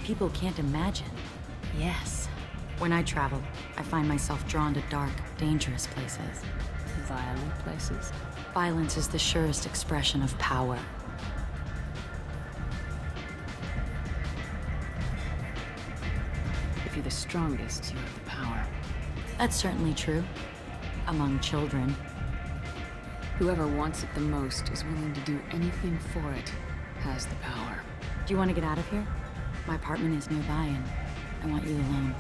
people can't imagine. Yes. When I travel, I find myself drawn to dark, dangerous places. Violent places. Violence is the surest expression of power. If you're the strongest, you have the power. That's certainly true. Among children. Whoever wants it the most is willing to do anything for it, has the power. Do you want to get out of here? My apartment is nearby and I want you alone.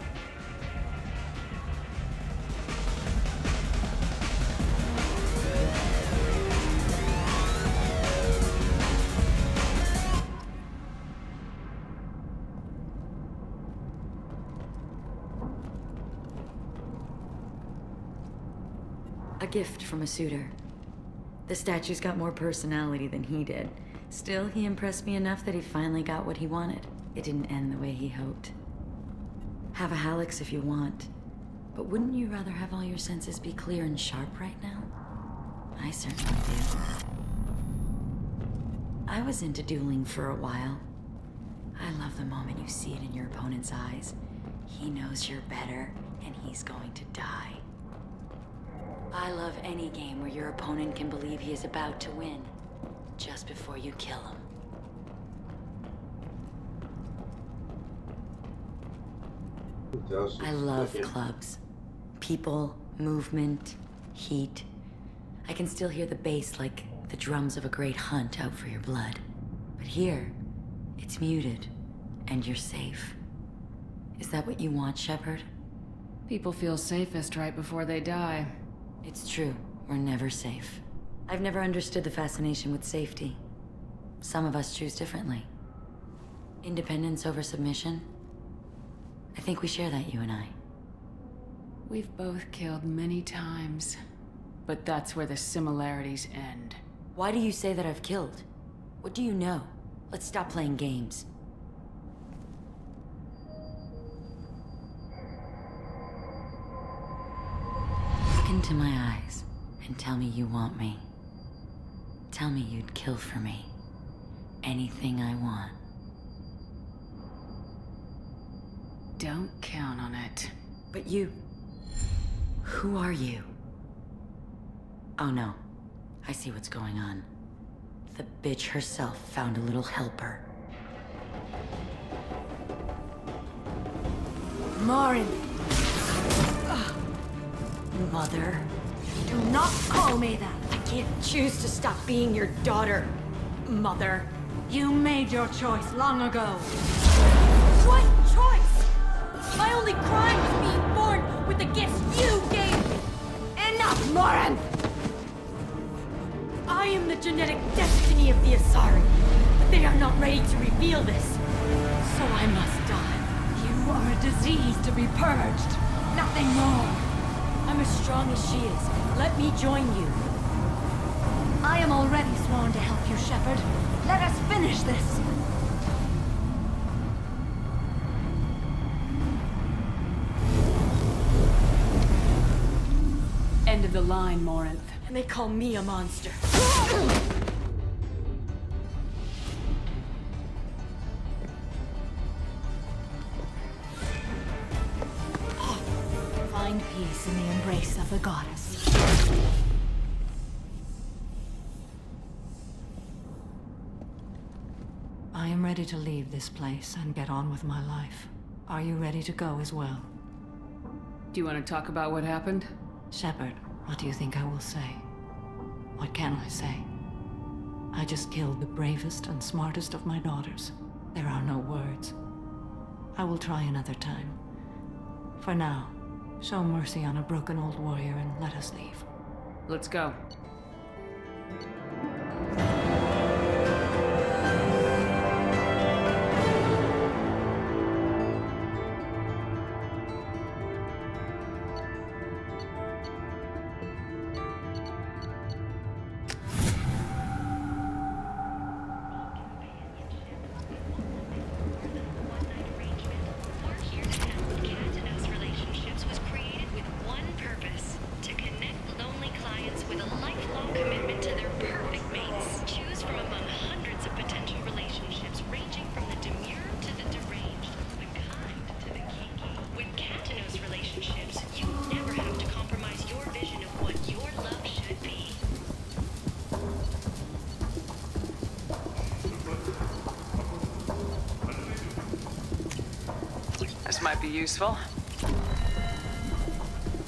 A gift from a suitor. The statue's got more personality than he did. Still, he impressed me enough that he finally got what he wanted. It didn't end the way he hoped. Have a Hallex if you want. But wouldn't you rather have all your senses be clear and sharp right now? I certainly do. I was into dueling for a while. I love the moment you see it in your opponent's eyes. He knows you're better, and he's going to die. I love any game where your opponent can believe he is about to win, just before you kill him. I love clubs. People, movement, heat. I can still hear the bass like the drums of a great hunt out for your blood. But here, it's muted, and you're safe. Is that what you want, Shepard? People feel safest right before they die. It's true. We're never safe. I've never understood the fascination with safety. Some of us choose differently. Independence over submission? I think we share that, you and I. We've both killed many times, but that's where the similarities end. Why do you say that I've killed? What do you know? Let's stop playing games. Look into my eyes and tell me you want me. Tell me you'd kill for me. Anything I want. Don't count on it. But you... who are you? Oh no. I see what's going on. The bitch herself found a little helper. Morin! Mother. Do not call me that! I can't choose to stop being your daughter, Mother. You made your choice long ago. What choice? My only crime was being born with the gifts you gave me. Enough, Morin! I am the genetic destiny of the Asari, but they are not ready to reveal this. So I must die. You are a disease to be purged. Nothing more. I'm as strong as she is. Let me join you. I am already sworn to help you, Shepard. Let us finish this. End of the line, Morinth. And they call me a monster. Find peace in the embrace of the goddess. I am ready to leave this place and get on with my life. Are you ready to go as well? Do you want to talk about what happened? Shepard, what do you think I will say? What can I say? I just killed the bravest and smartest of my daughters. There are no words. I will try another time. For now, show mercy on a broken old warrior and let us leave. Let's go. To connect lonely clients with a lifelong commitment to their perfect mates. This might be useful.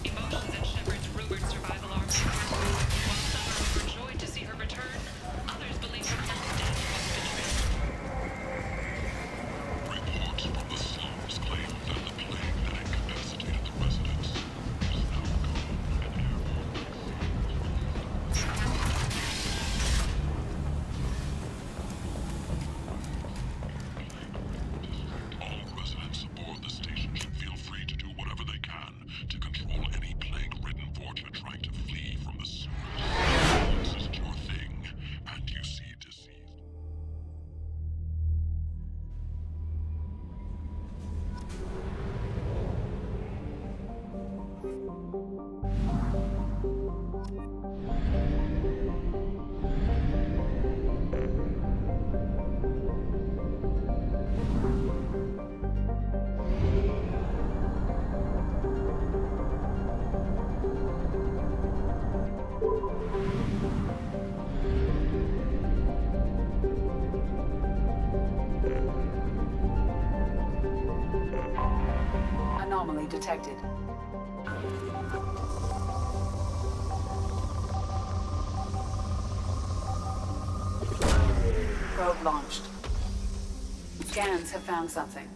Emotions at Shepard's rumored survival arm. While some are overjoyed to see her return, others believe her death was betrayal. Reports from the slums claim that the plague that incapacitated the residents is now gone and airborne. All residents aboard the station should feel free to do whatever they can to control any plague-ridden Vorta trying to flee from the sewers. This is your thing, and you see disease. Anomaly detected. Probe launched. Scans have found something.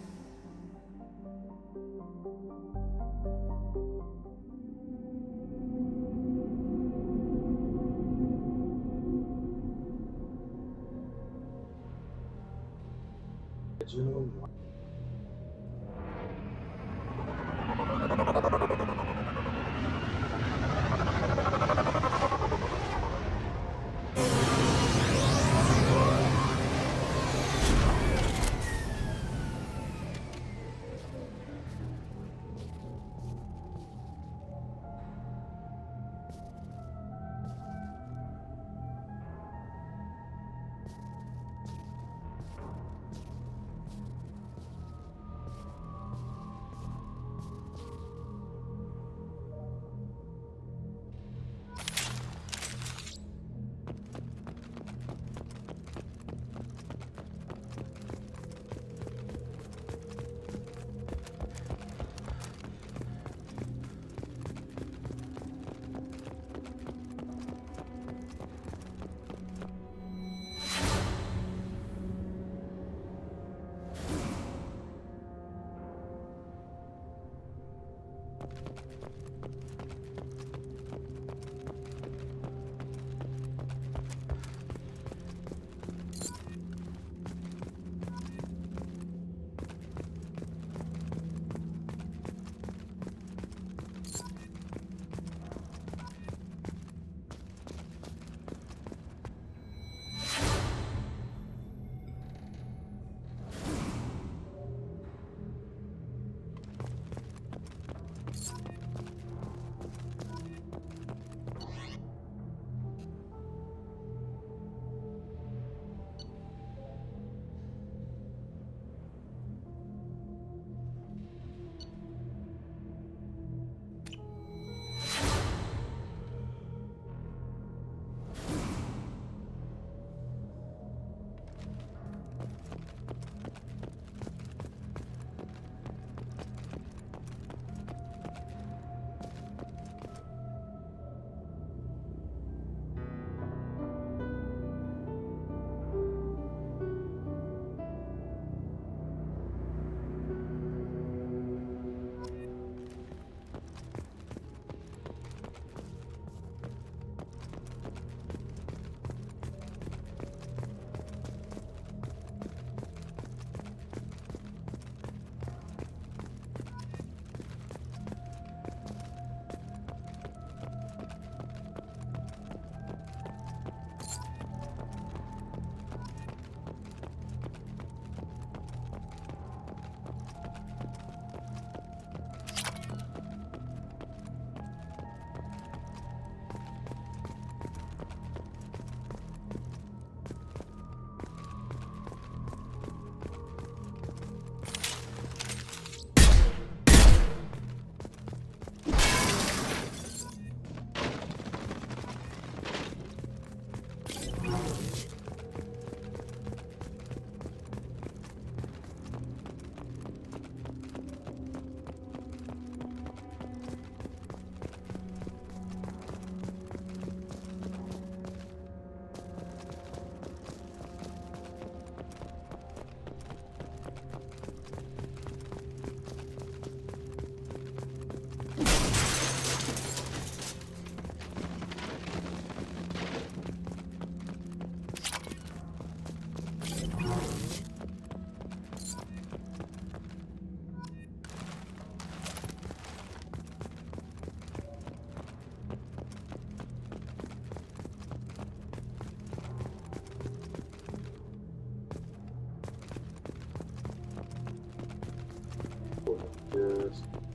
this.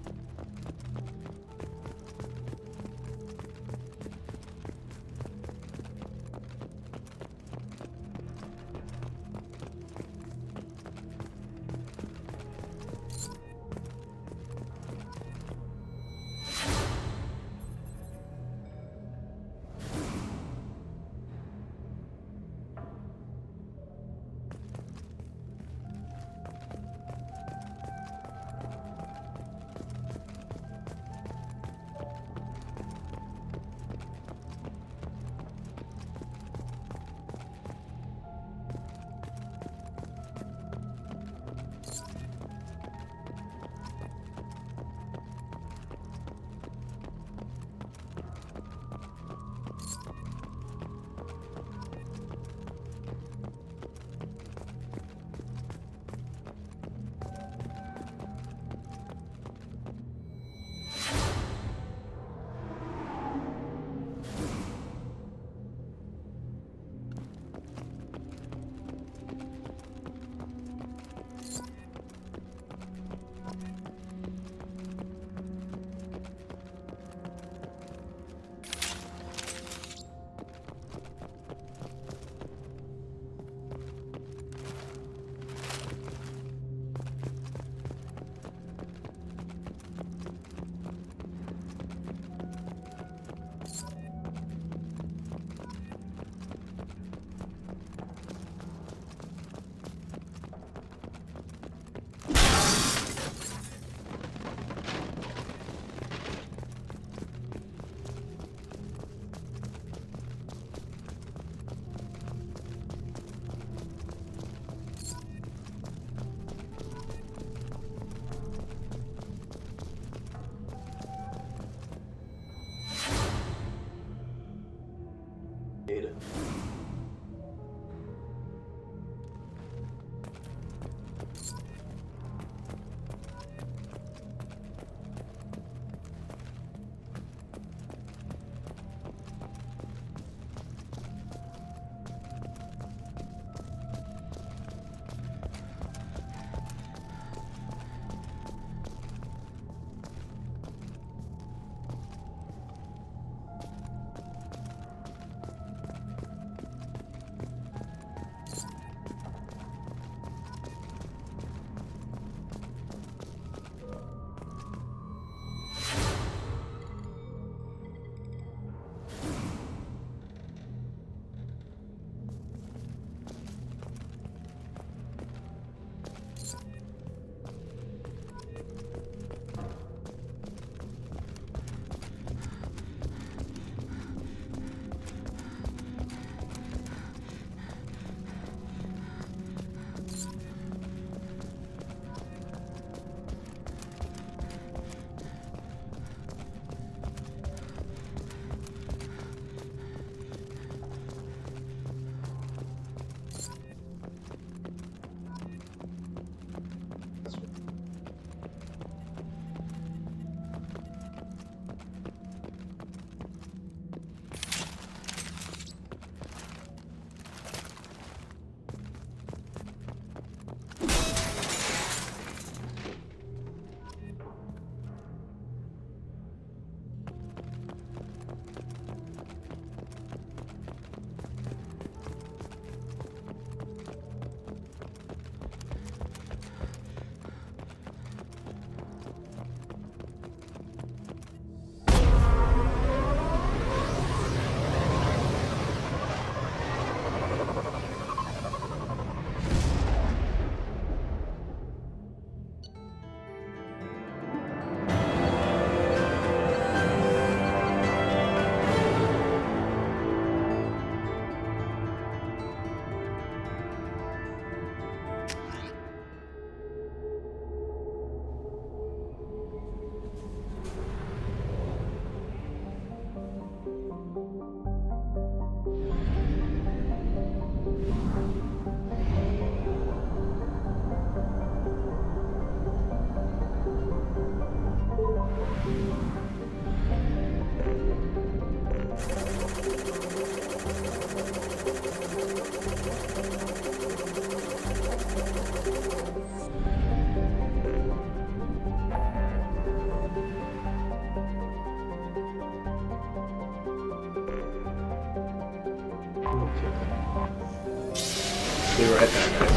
Be right back, guys.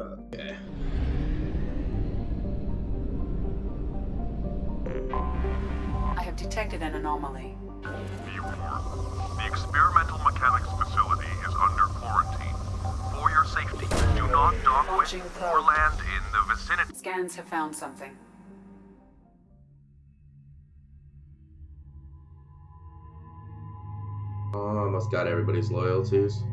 Okay. I have detected an anomaly. The experimental mechanics facility is under quarantine. For your safety, do not dock with Launching or probe. land in the vicinity. Scans have found something. Oh, almost got everybody's loyalties.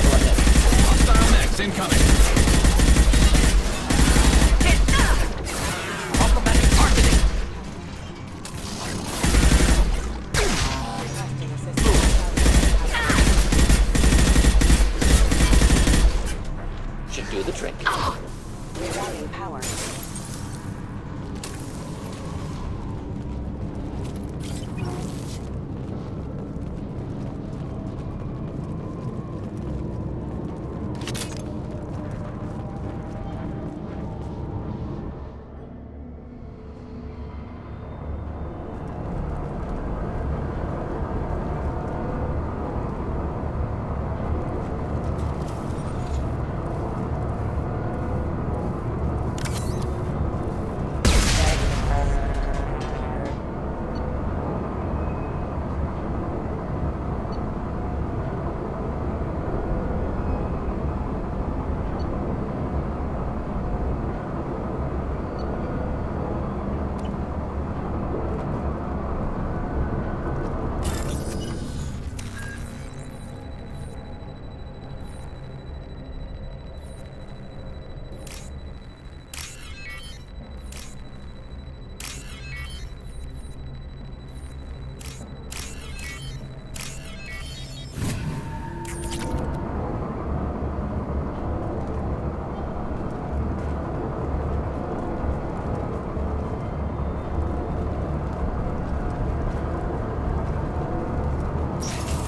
Hostile mechs incoming. Problematic targeting. Should do the trick. Rerouting power.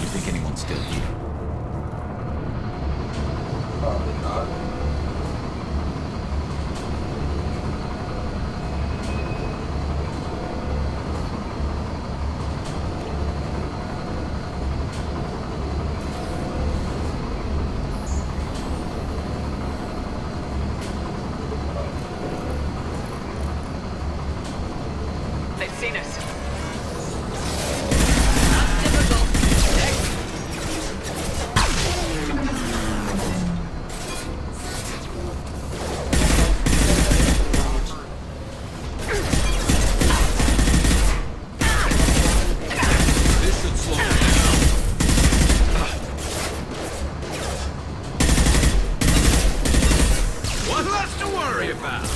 You think anyone's still here? Probably not. They've seen us. This should slow them down. One less to worry about.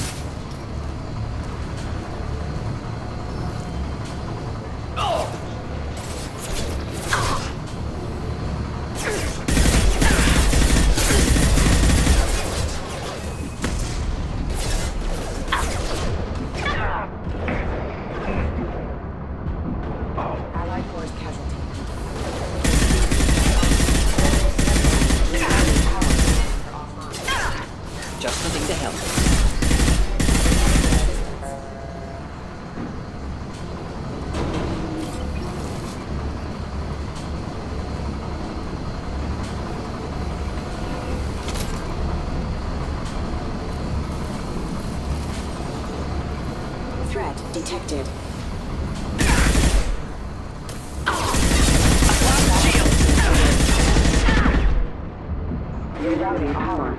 threat detected. Rerouting power.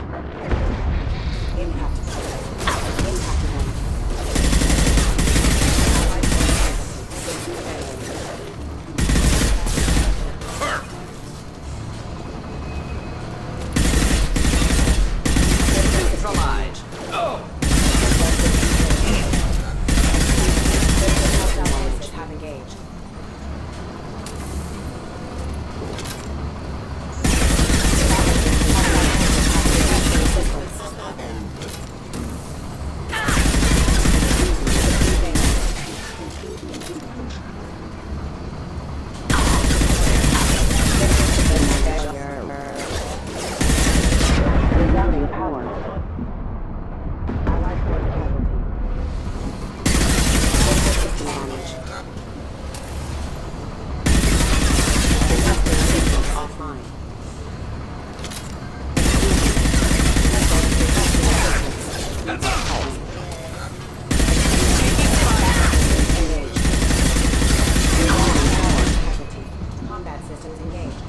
Impact. Impact event. Neutralized. Allies have engaged. Rerouting power. Allied force casualty. System damage. Industrial systems offline. Engaged. Rerouting power casualty. Combat systems engaged.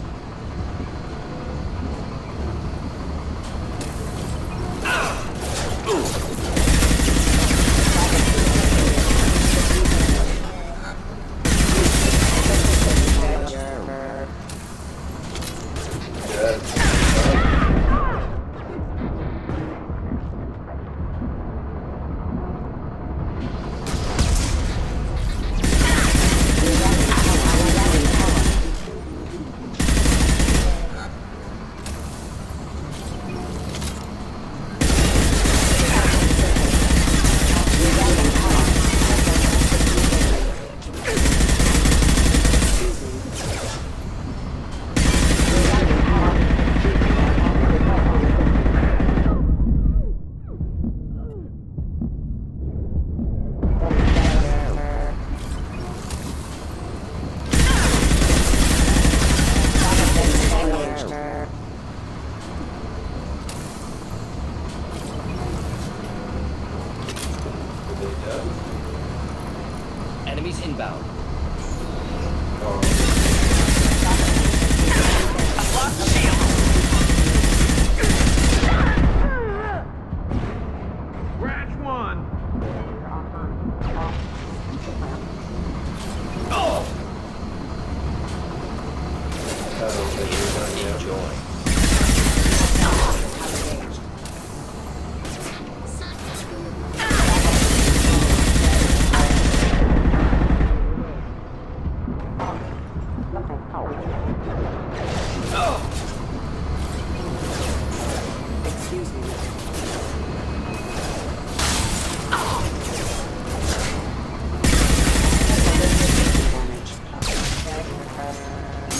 Enemies inbound. Branch 1! Enjoy. Excuse me.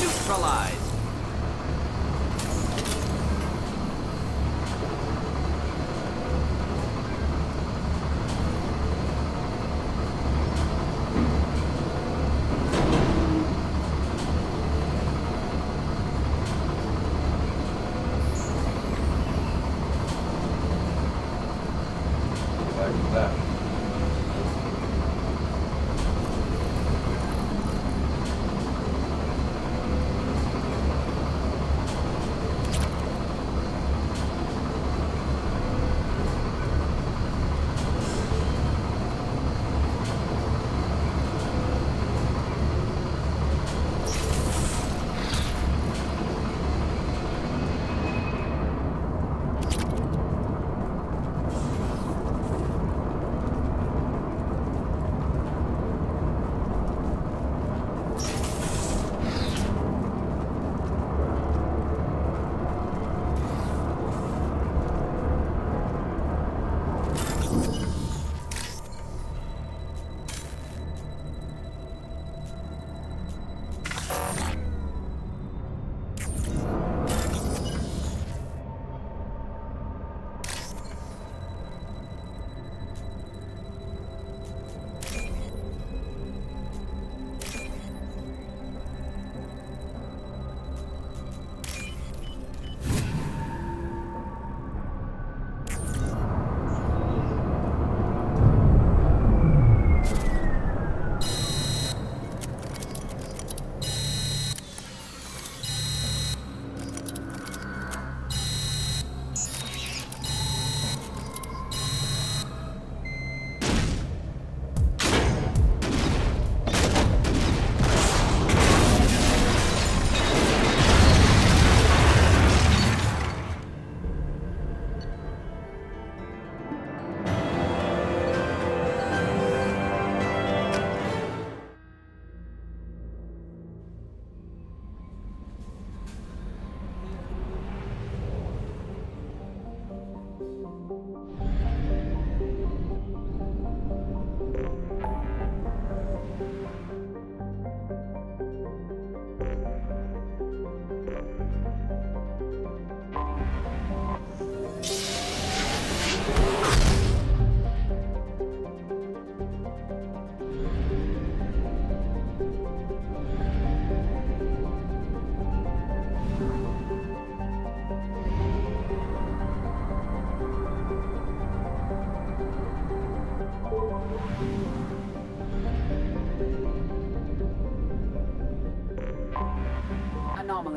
Neutralized.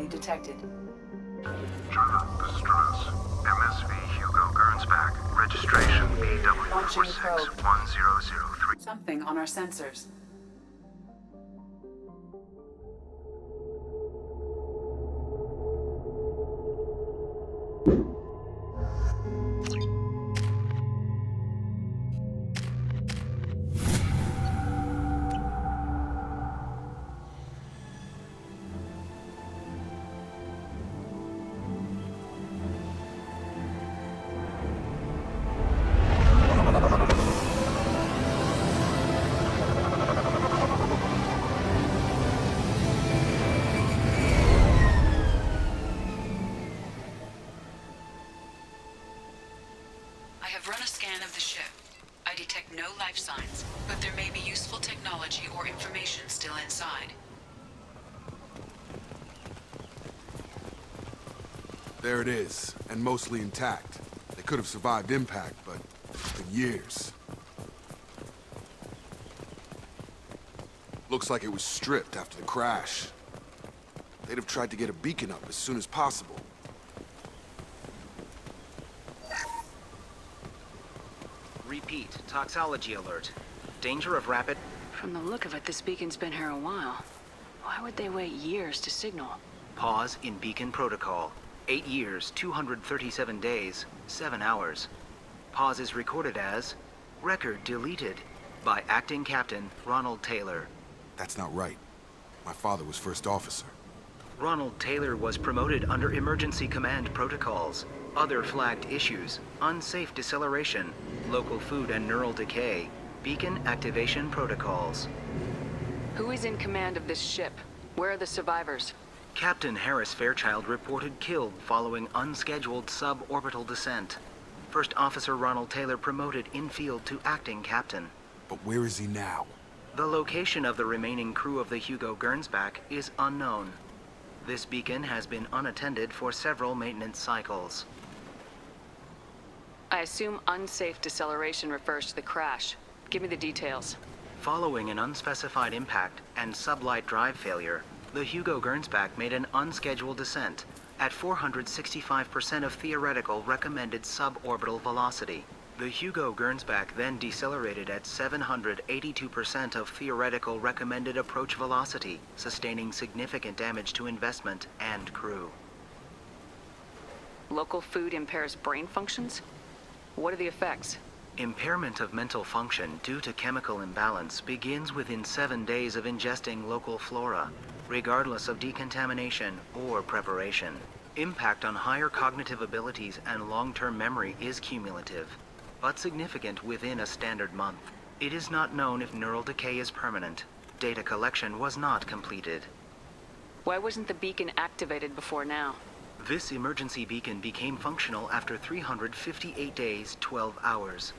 detected. Distress. MSV Hugo Gernsback. Registration Launching probe. BW461003. Something on our sensors. I have run a scan of the ship. I detect no life signs, but there may be useful technology or information still inside. There it is, and mostly intact. They could have survived impact, but it's been years. Looks like it was stripped after the crash. They'd have tried to get a beacon up as soon as possible. Repeat, toxology alert. Danger of rapid... From the look of it, this beacon's been here a while. Why would they wait years to signal? Pause in beacon protocol. 8 years, 237 days, 7 hours. Pause is recorded as... Record deleted by Acting Captain Ronald Taylor. That's not right. My father was first officer. Ronald Taylor was promoted under emergency command protocols. Other flagged issues: unsafe deceleration, local food and neural decay, beacon activation protocols. Who is in command of this ship? Where are the survivors? Captain Harris Fairchild reported killed following unscheduled suborbital descent. First Officer Ronald Taylor promoted in-field to acting captain. But where is he now? The location of the remaining crew of the Hugo Gernsback is unknown. This beacon has been unattended for several maintenance cycles. I assume unsafe deceleration refers to the crash. Give me the details. Following an unspecified impact and sublight drive failure, the Hugo Gernsback made an unscheduled descent at 465% of theoretical recommended suborbital velocity. The Hugo Gernsback then decelerated at 782% of theoretical recommended approach velocity, sustaining significant damage to investment and crew. Local food impairs brain functions? What are the effects? Impairment of mental function due to chemical imbalance begins within 7 days of ingesting local flora, regardless of decontamination or preparation. Impact on higher cognitive abilities and long-term memory is cumulative, but significant within a standard month. It is not known if neural decay is permanent. Data collection was not completed. Why wasn't the beacon activated before now? This emergency beacon became functional after 358 days, 12 hours.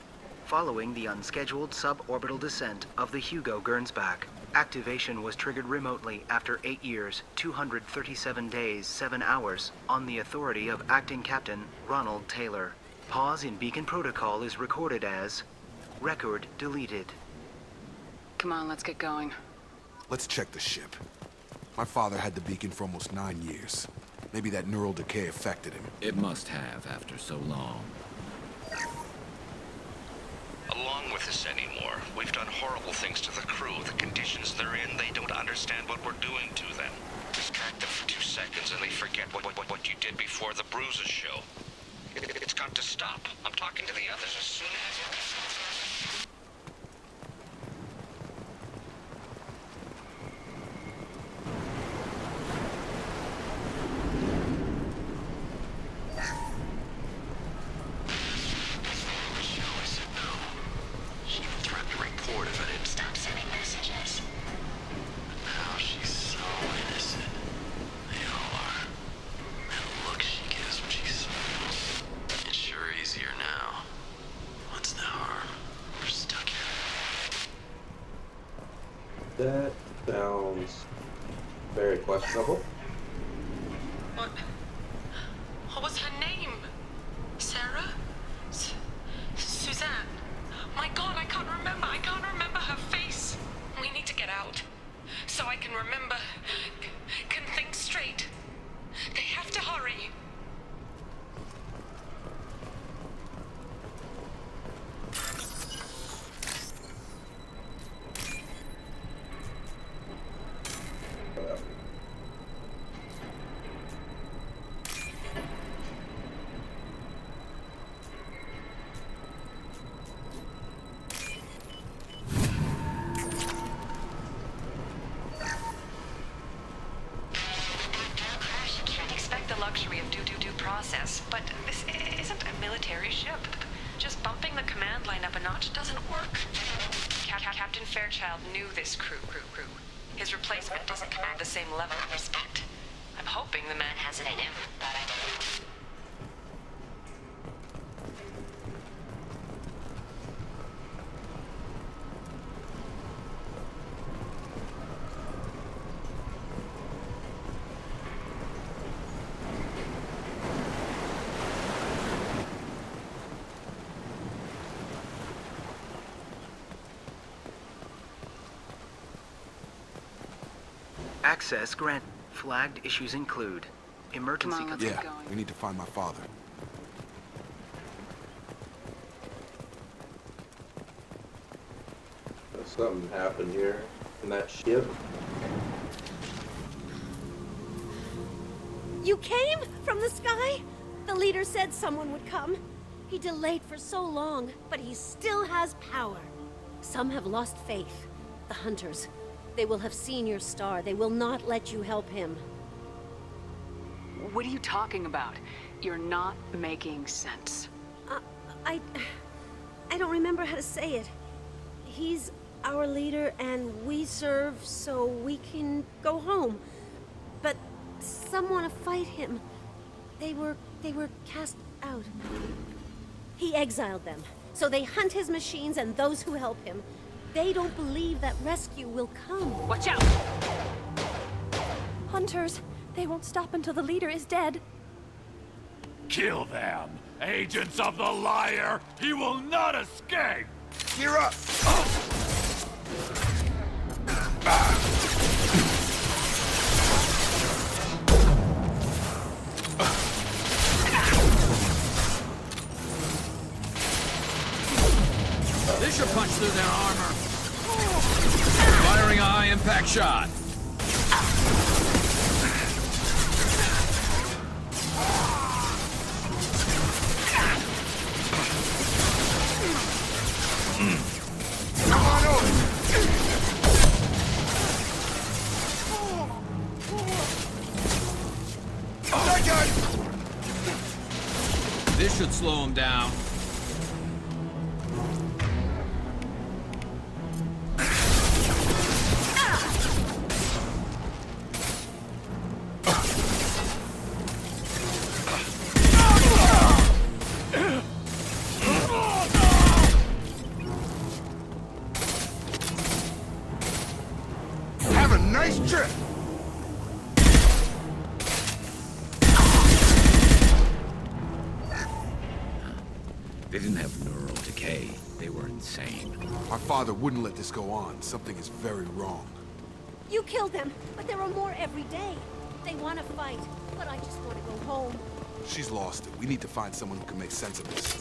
Following the unscheduled suborbital descent of the Hugo Gernsback, activation was triggered remotely after 8 years, 237 days, 7 hours, on the authority of Acting Captain Ronald Taylor. Pause in beacon protocol is recorded as record deleted. Come on, let's get going. Let's check the ship. My father had the beacon for almost 9 years. Maybe that neural decay affected him. It must have after so long. Along with this anymore. We've done horrible things to the crew. The conditions they're in, they don't understand what we're doing to them. Distract them for 2 seconds and they forget what you did before the bruises show. It's got to stop. I'm talking to the others as soon as... That sounds very questionable. What was her name? Sarah? Suzanne? My God, I can't remember. I can't remember her face. We need to get out. So I can remember, can think straight. but this isn't a military ship. Just bumping the command line up a notch doesn't work. Captain Fairchild knew this crew. His replacement doesn't command the same level of respect. I'm hoping the man has it in him, but I don't know. Access grant. Flagged issues include emergency. Yeah, we need to find my father. Something happened here in that ship. You came from the sky? The leader said someone would come. He delayed for so long, but he still has power. Some have lost faith. The Hunters. They will have seen your star. They will not let you help him. What are you talking about? You're not making sense. I don't remember how to say it. He's our leader and we serve so we can go home. But some want to fight him. They were cast out. He exiled them, so they hunt his machines and those who help him. They don't believe that rescue will come. Watch out! Hunters, they won't stop until the leader is dead. Kill them! Agents of the Liar! He will not escape! Gear up! This should punch through their armor. Firing a high-impact shot. Come on over! This should slow him down. Have a nice trip! They didn't have neural decay. They were insane. My father wouldn't let this go on. Something is very wrong. You killed them, but there are more every day. They want to fight, but I just want to go home. She's lost it. We need to find someone who can make sense of this.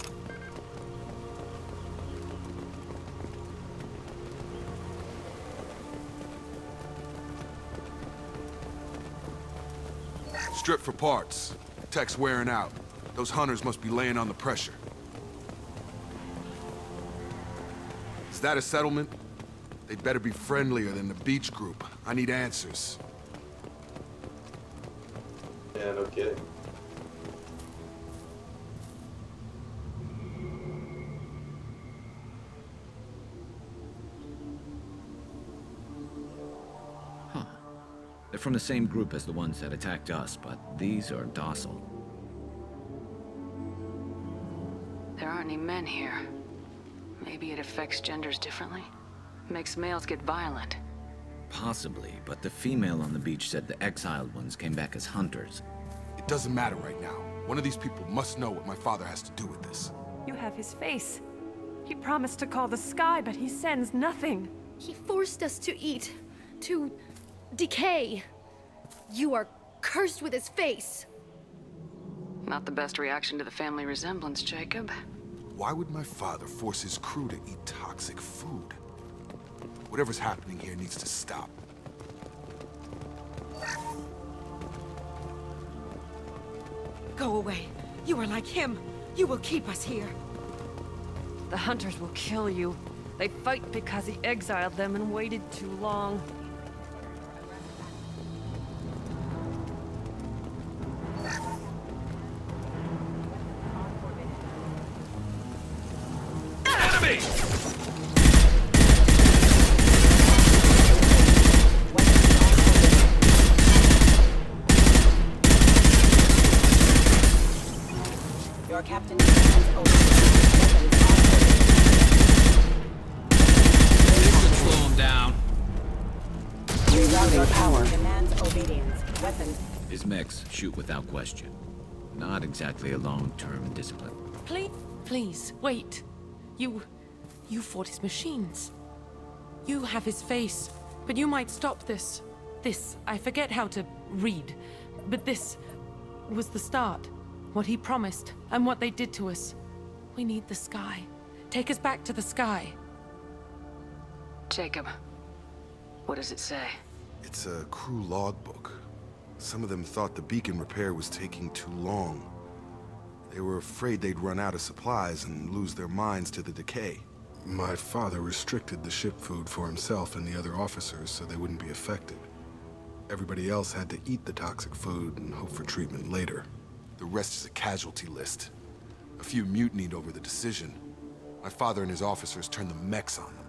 Strip for parts. Tech's wearing out. Those hunters must be laying on the pressure. Is that a settlement? They'd better be friendlier than the beach group. I need answers. Yeah, no kidding. Huh. They're from the same group as the ones that attacked us, but these are docile. There aren't any men here. Maybe it affects genders differently? Makes males get violent. Possibly, but the female on the beach said the exiled ones came back as hunters. It doesn't matter right now. One of these people must know what my father has to do with this. You have his face. He promised to call the sky, but he sends nothing. He forced us to eat, to decay. You are cursed with his face. Not the best reaction to the family resemblance, Jacob. Why would my father force his crew to eat toxic food? Whatever's happening here needs to stop. Go away. You are like him. You will keep us here. The Hunters will kill you. They fight because he exiled them and waited too long. weapon. His mechs shoot without question. Not exactly a long-term discipline. Please, wait. You fought his machines. You have his face, but you might stop this. I forget how to read, but this was the start. What he promised, and what they did to us. We need the sky. Take us back to the sky. Jacob, what does it say? It's a crew logbook. Some of them thought the beacon repair was taking too long. They were afraid they'd run out of supplies and lose their minds to the decay. My father restricted the ship food for himself and the other officers so they wouldn't be affected. Everybody else had to eat the toxic food and hope for treatment later. The rest is a casualty list. A few mutinied over the decision. My father and his officers turned the mechs on them.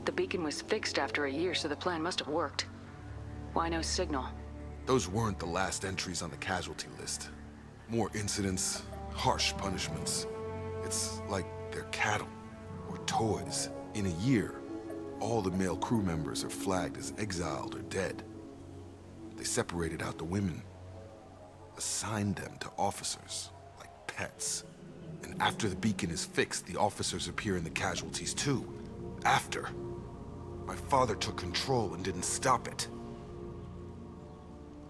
The beacon was fixed after a year, so the plan must have worked. Why no signal? Those weren't the last entries on the casualty list. More incidents, harsh punishments. It's like they're cattle or toys. In a year, all the male crew members are flagged as exiled or dead. They separated out the women, assigned them to officers, like pets. And after the beacon is fixed, the officers appear in the casualties too. After. My father took control and didn't stop it.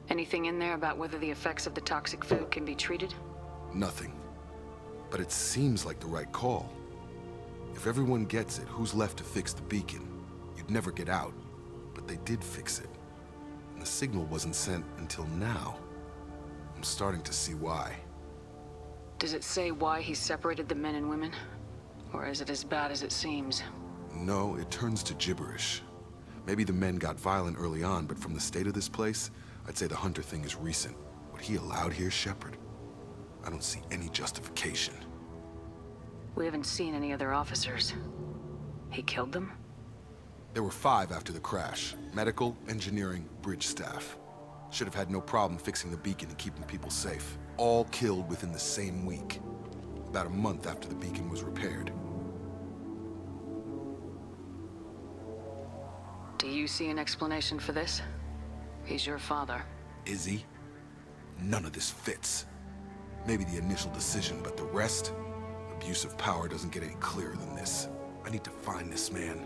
Anything in there about whether the effects of the toxic food can be treated? Nothing. But it seems like the right call. If everyone gets it, who's left to fix the beacon? You'd never get out. But they did fix it. And the signal wasn't sent until now. I'm starting to see why. Does it say why he separated the men and women? Or is it as bad as it seems? No, it turns to gibberish. Maybe the men got violent early on, but from the state of this place, I'd say the Hunter thing is recent. What he allowed here, Shepard? I don't see any justification. We haven't seen any other officers. He killed them? There were 5 after the crash. Medical, engineering, bridge staff. Should have had no problem fixing the beacon and keeping people safe. All killed within the same week. About a month after the beacon was repaired. Do you see an explanation for this? He's your father. Is he? None of this fits. Maybe the initial decision, but the rest? Abuse of power doesn't get any clearer than this. I need to find this man.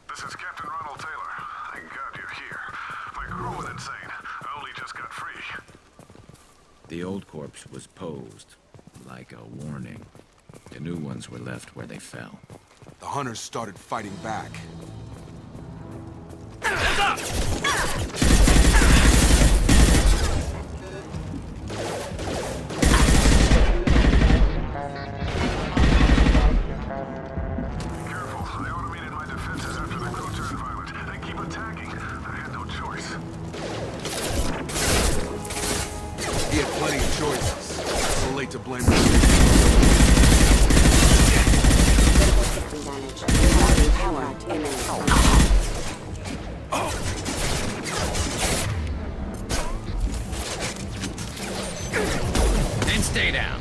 This is Captain Ronald Taylor. Thank God you're here. My crew went insane. I only just got free. The old corpse was posed, like a warning. The new ones were left where they fell. The Hunters started fighting back. To blame. And stay down.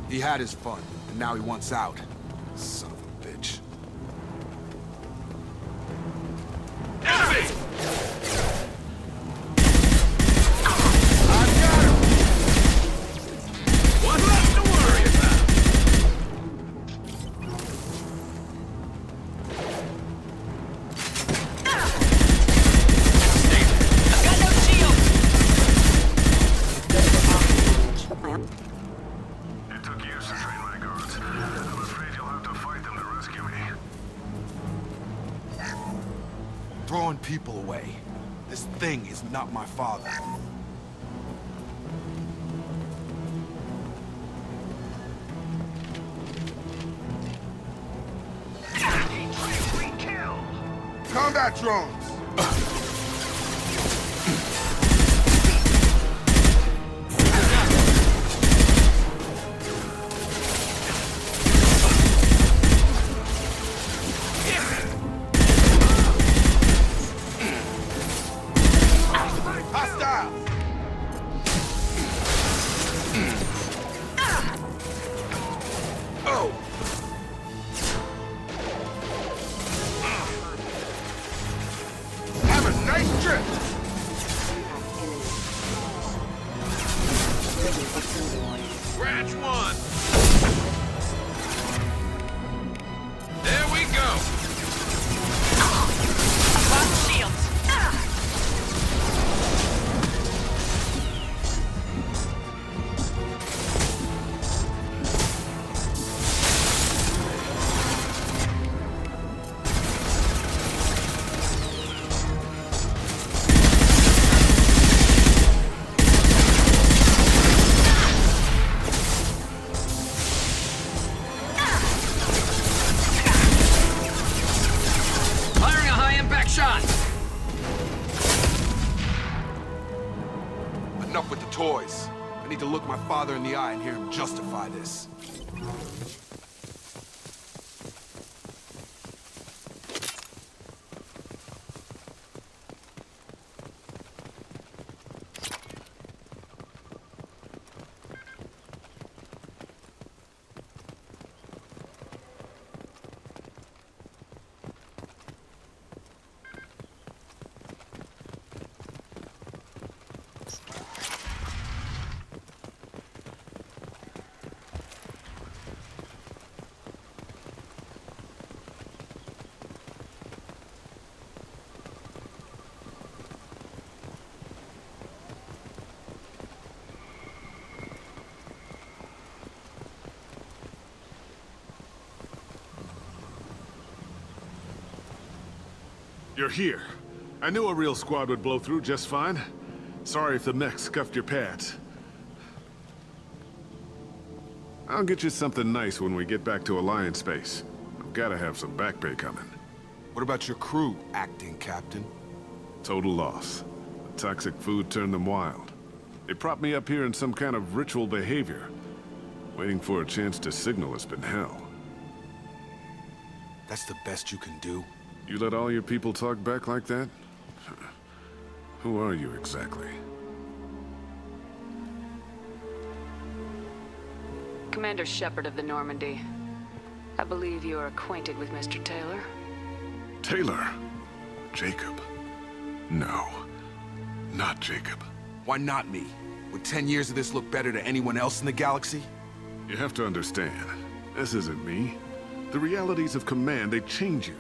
He had his fun, and now he wants out. Son of a bitch. Enemy! I've got him! What's left to worry about? I've got no shield! It took years to train my guards. I'm afraid you'll have to fight them to rescue me. Throwing people away. This thing is not my father. Combat drones! Hostile! Oh! Have a nice trip! Branch 1. There we go. Lost shields. Firing a high-impact shot. Enough with the toys. I need to look my father in the eye and hear him justify this. You're here. I knew a real squad would blow through just fine. Sorry if the mech scuffed your pads. I'll get you something nice when we get back to Alliance space. I've gotta have some back pay coming. What about your crew, acting captain? Total loss. The toxic food turned them wild. They propped me up here in some kind of ritual behavior. Waiting for a chance to signal has been hell. That's the best you can do? You let all your people talk back like that? Who are you exactly? Commander Shepard of the Normandy. I believe you are acquainted with Mr. Taylor. Taylor? Jacob? No. Not Jacob. Why not me? Would 10 years of this look better to anyone else in the galaxy? You have to understand, this isn't me. The realities of command, they change you.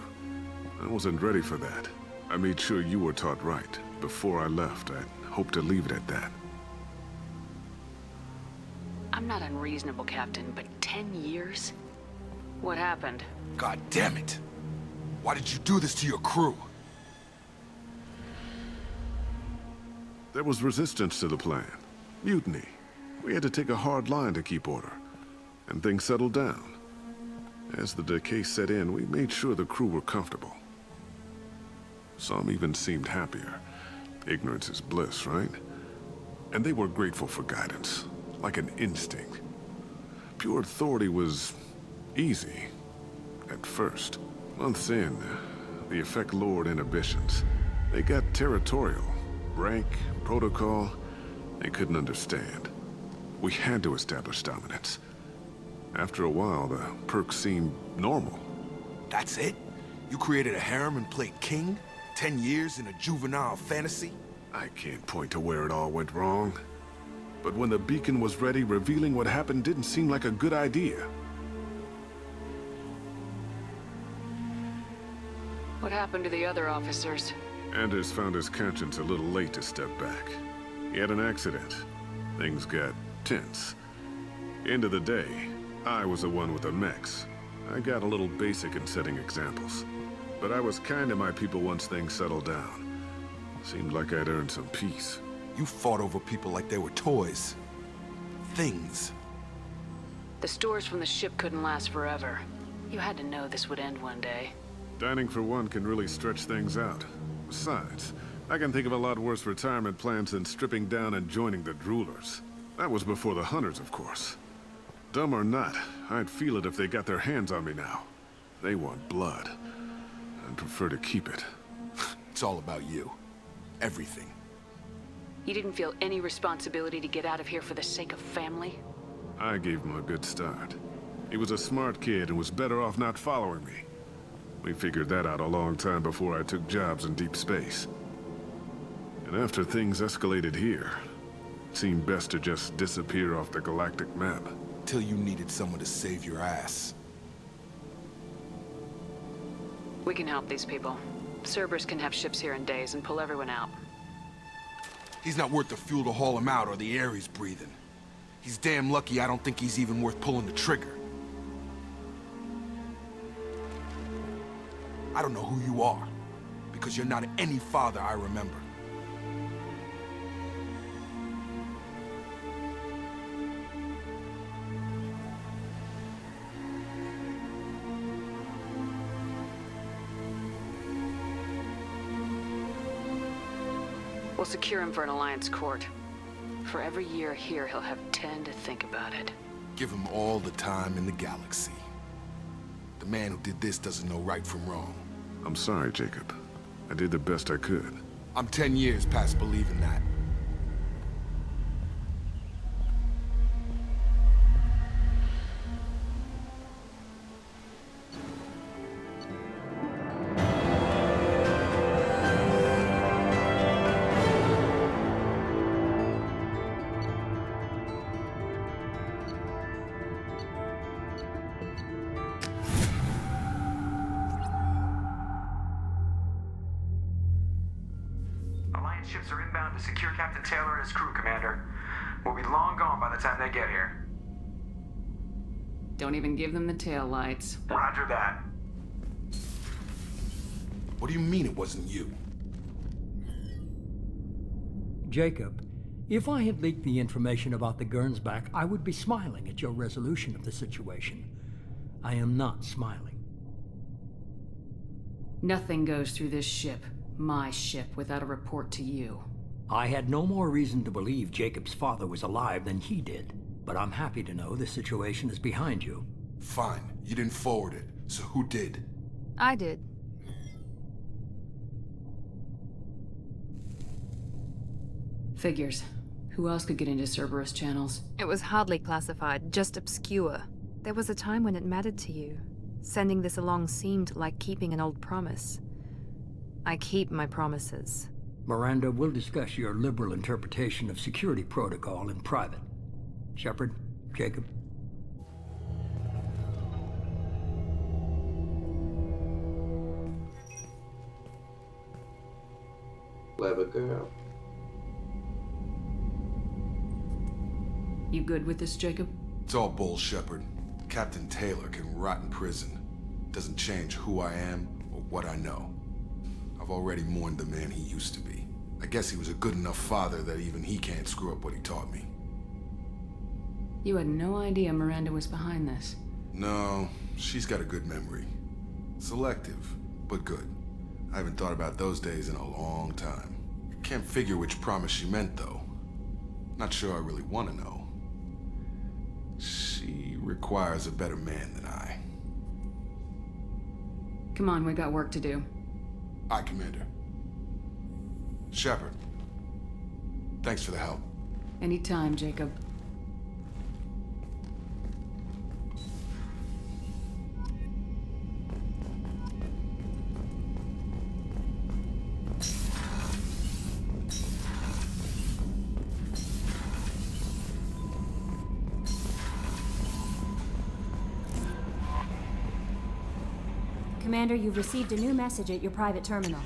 I wasn't ready for that. I made sure you were taught right. Before I left, I hoped to leave it at that. I'm not unreasonable, Captain, but 10 years? What happened? God damn it! Why did you do this to your crew? There was resistance to the plan. Mutiny. We had to take a hard line to keep order. And things settled down. As the decay set in, we made sure the crew were comfortable. Some even seemed happier. Ignorance is bliss, right? And they were grateful for guidance, like an instinct. Pure authority was easy, at first. Months in, the effect lowered inhibitions. They got territorial. Rank, protocol, they couldn't understand. We had to establish dominance. After a while, the perks seemed normal. That's it? You created a harem and played king? 10 years in a juvenile fantasy? I can't point to where it all went wrong. But when the beacon was ready, revealing what happened didn't seem like a good idea. What happened to the other officers? Anders found his conscience a little late to step back. He had an accident. Things got tense. End of the day, I was the one with the mechs. I got a little basic in setting examples. But I was kind to my people once things settled down. Seemed like I'd earned some peace. You fought over people like they were toys. Things. The stores from the ship couldn't last forever. You had to know this would end one day. Dining for one can really stretch things out. Besides, I can think of a lot worse retirement plans than stripping down and joining the Droolers. That was before the Hunters, of course. Dumb or not, I'd feel it if they got their hands on me now. They want blood. I'd prefer to keep it. It's all about you. Everything. You didn't feel any responsibility to get out of here for the sake of family? I gave him a good start. He was a smart kid and was better off not following me. We figured that out a long time before I took jobs in deep space. And after things escalated here, it seemed best to just disappear off the galactic map. Till you needed someone to save your ass. We can help these people. Cerberus can have ships here in days and pull everyone out. He's not worth the fuel to haul him out or the air he's breathing. He's damn lucky I don't think he's even worth pulling the trigger. I don't know who you are, because you're not any father I remember. We'll secure him for an Alliance court. For every year here, he'll have 10 to think about it. Give him all the time in the galaxy. The man who did this doesn't know right from wrong. I'm sorry, Jacob. I did the best I could. I'm 10 years past believing that. Ships are inbound to secure Captain Taylor and his crew, Commander. We'll be long gone by the time they get here. Don't even give them the tail lights. Roger that. What do you mean it wasn't you? Jacob, if I had leaked the information about the Gernsback, I would be smiling at your resolution of the situation. I am not smiling. Nothing goes through this ship. My ship, without a report to you. I had no more reason to believe Jacob's father was alive than he did, but I'm happy to know the situation is behind you. Fine. You didn't forward it, so who did? I did. Figures. Who else could get into Cerberus channels? It was hardly classified, just obscure. There was a time when it mattered to you. Sending this along seemed like keeping an old promise. I keep my promises. Miranda, we'll discuss your liberal interpretation of security protocol in private. Shepard, Jacob. Clever girl. You good with this, Jacob? It's all bull, Shepard. Captain Taylor can rot in prison. Doesn't change who I am or what I know. I've already mourned the man he used to be. I guess he was a good enough father that even he can't screw up what he taught me. You had no idea Miranda was behind this. No, she's got a good memory. Selective, but good. I haven't thought about those days in a long time. Can't figure which promise she meant, though. Not sure I really want to know. She requires a better man than I. Come on, we got work to do. Aye, Commander. Shepard. Thanks for the help. Anytime, Jacob. Commander, you've received a new message at your private terminal.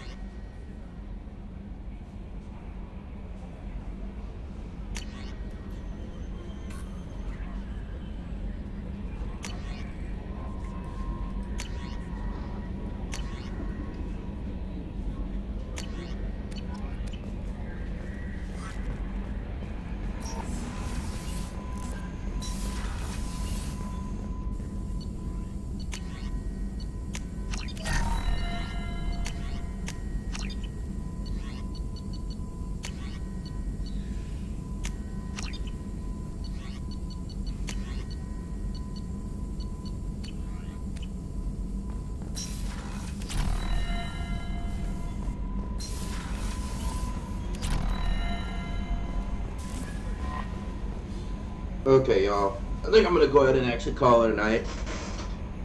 Okay, y'all. I think I'm gonna go ahead and actually call it a night.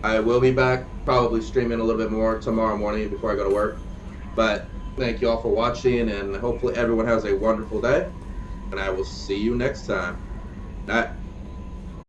I will be back, probably streaming a little bit more tomorrow morning before I go to work. But thank you all for watching, and hopefully everyone has a wonderful day. And I will see you next time. Night.